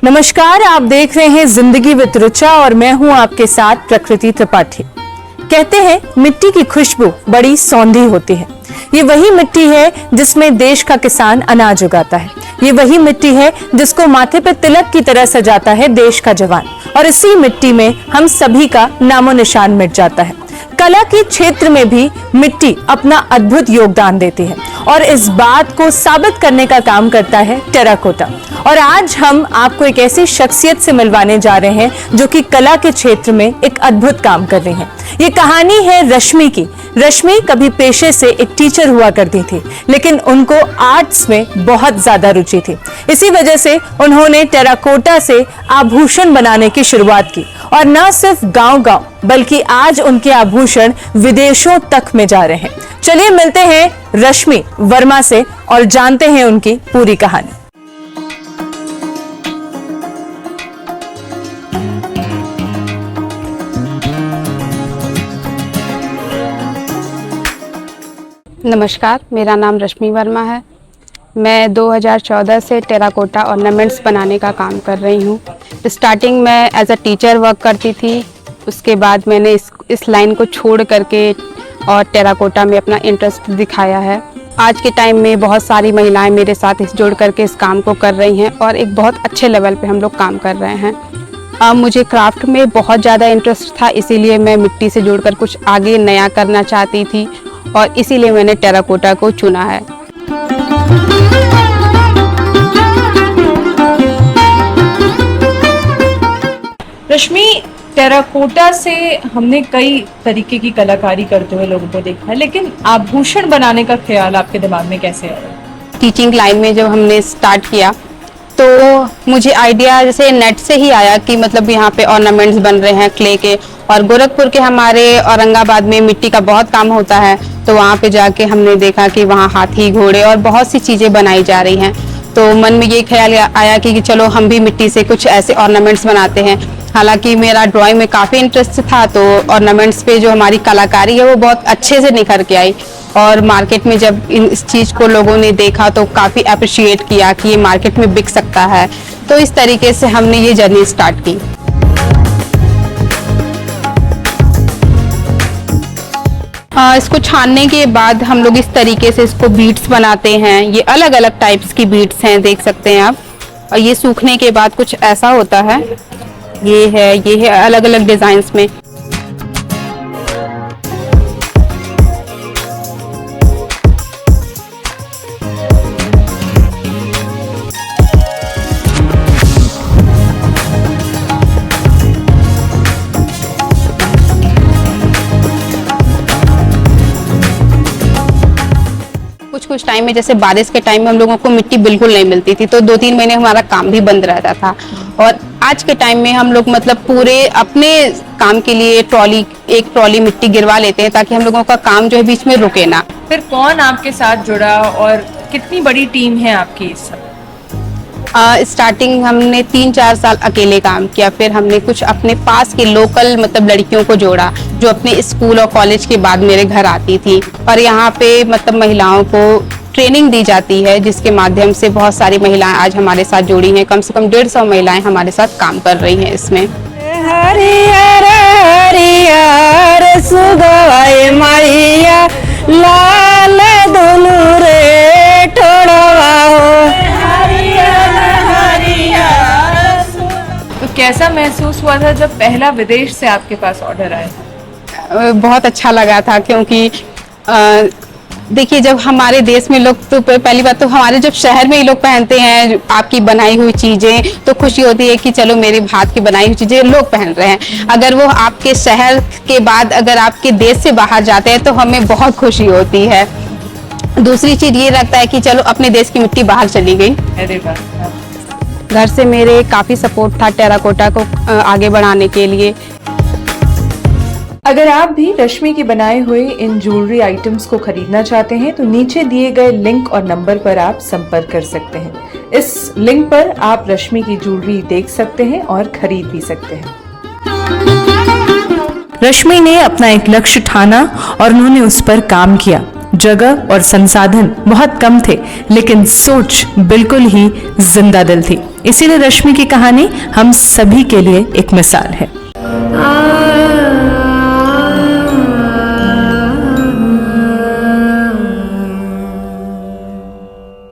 नमस्कार, आप देख रहे हैं जिंदगी विद रुचा और मैं हूं आपके साथ प्रकृति त्रिपाठी। कहते हैं मिट्टी की खुशबू बड़ी सौंधी होती है। ये वही मिट्टी है जिसमें देश का किसान अनाज उगाता है। ये वही मिट्टी है जिसको माथे पे तिलक की तरह सजाता है देश का जवान। और इसी मिट्टी में हम सभी का नामो निशान मिट जाता है। कला के क्षेत्र में भी मिट्टी अपना अद्भुत योगदान देती है और इस बात को साबित करने का काम करता है टेराकोटा। और आज हम आपको एक ऐसी शख्सियत से मिलवाने जा रहे हैं जो कि कला के क्षेत्र में एक अद्भुत काम कर रही हैं। ये कहानी है रश्मि की। रश्मि कभी पेशे से एक टीचर हुआ करती थी, लेकिन उनको आर्ट्स में बहुत ज्यादा रुचि थी। इसी वजह से उन्होंने टेराकोटा से आभूषण बनाने की शुरुआत की और न सिर्फ गांव-गांव बल्कि आज उनके आभूषण विदेशों तक में जा रहे हैं। चलिए मिलते हैं रश्मि वर्मा से और जानते हैं उनकी पूरी कहानी। नमस्कार, मेरा नाम रश्मि वर्मा है। मैं 2014 से टेराकोटा ऑर्नामेंट्स बनाने का काम कर रही हूँ। स्टार्टिंग में एज अ टीचर वर्क करती थी, उसके बाद मैंने इस लाइन को छोड़ करके और टेराकोटा में अपना इंटरेस्ट दिखाया है। आज के टाइम में बहुत सारी महिलाएं मेरे साथ जुड़ करके इस काम को कर रही हैं और एक बहुत अच्छे लेवल पे हम लोग काम कर रहे हैं। मुझे क्राफ्ट में बहुत ज़्यादा इंटरेस्ट था, इसीलिए मैं मिट्टी से जुड़कर कुछ आगे नया करना चाहती थी और इसीलिए मैंने टेराकोटा को चुना है। रश्मि, टेराकोटा से हमने कई तरीके की कलाकारी करते हुए लोगों को देखा है, लेकिन आभूषण बनाने का ख्याल आपके दिमाग में कैसे आया? टीचिंग लाइन में जब हमने स्टार्ट किया तो मुझे आइडिया जैसे नेट से ही आया कि मतलब यहाँ पे ऑर्नामेंट्स बन रहे हैं क्ले के, और गोरखपुर के हमारे औरंगाबाद में मिट्टी का बहुत काम होता है, तो वहाँ पे जाके हमने देखा कि वहाँ हाथी घोड़े और बहुत सी चीज़ें बनाई जा रही हैं। तो मन में ये ख्याल आया कि चलो हम भी मिट्टी से कुछ ऐसे ऑर्नामेंट्स बनाते हैं। हालांकि मेरा ड्राइंग में काफ़ी इंटरेस्ट था, तो ऑर्नामेंट्स पे जो हमारी कलाकारी है वो बहुत अच्छे से निखर के आई। और मार्केट में जब इस चीज़ को लोगों ने देखा तो काफ़ी अप्रिशिएट किया कि ये मार्केट में बिक सकता है। तो इस तरीके से हमने ये जर्नी स्टार्ट की। इसको छानने के बाद हम लोग इस तरीके से इसको बीड्स बनाते हैं। ये अलग अलग टाइप्स की बीड्स हैं, देख सकते हैं आप। और ये सूखने के बाद कुछ ऐसा होता है। ये है अलग अलग डिजाइन्स में। कुछ टाइम में जैसे बारिश के टाइम में हम लोगों को मिट्टी बिल्कुल नहीं मिलती थी, तो 2-3 महीने हमारा काम भी बंद रहता था। और आज के टाइम में हम लोग मतलब पूरे अपने काम के लिए एक ट्रॉली मिट्टी गिरवा लेते हैं ताकि हम लोगों का काम जो है बीच में रुके ना। फिर कौन आपके साथ जुड़ा और कितनी बड़ी टीम है आपकी इस समय? स्टार्टिंग हमने 3-4 साल अकेले काम किया, फिर हमने कुछ अपने पास के लोकल मतलब लड़कियों को जोड़ा जो अपने स्कूल और कॉलेज के बाद मेरे घर आती थी। और यहाँ पे मतलब महिलाओं को ट्रेनिंग दी जाती है, जिसके माध्यम से बहुत सारी महिलाएं आज हमारे साथ जुड़ी हैं। कम से कम 150 महिलाएं हमारे साथ काम कर रही हैं इसमें। हरियर हरियर सुगवाए मैया लाल दुनु रे ठोड़वा हो। तो कैसा महसूस हुआ था जब पहला विदेश से आपके पास ऑर्डर आया था? बहुत अच्छा लगा था, क्योंकि देखिए जब हमारे देश में लोग, तो पहली बात तो हमारे जब शहर में ही लोग पहनते हैं आपकी बनाई हुई चीजें, तो खुशी होती है कि चलो मेरे हाथ की बनाई हुई चीजें लोग पहन रहे हैं। अगर वो आपके शहर के बाद अगर आपके देश से बाहर जाते हैं तो हमें बहुत खुशी होती है। दूसरी चीज ये लगता है कि चलो अपने देश की मिट्टी बाहर चली गई। अरे वाह। घर से मेरे काफी सपोर्ट था टेराकोटा को आगे बढ़ाने के लिए। अगर आप भी रश्मि के बनाए हुए इन ज्वेलरी आइटम्स को खरीदना चाहते हैं तो नीचे दिए गए लिंक और नंबर पर आप संपर्क कर सकते हैं। इस लिंक पर आप रश्मि की ज्वेलरी देख सकते हैं और खरीद भी सकते हैं। रश्मि ने अपना एक लक्ष्य ठाना और उन्होंने उस पर काम किया। जगह और संसाधन बहुत कम थे, लेकिन सोच बिल्कुल ही जिंदा दिल थी। इसीलिए रश्मि की कहानी हम सभी के लिए एक मिसाल है।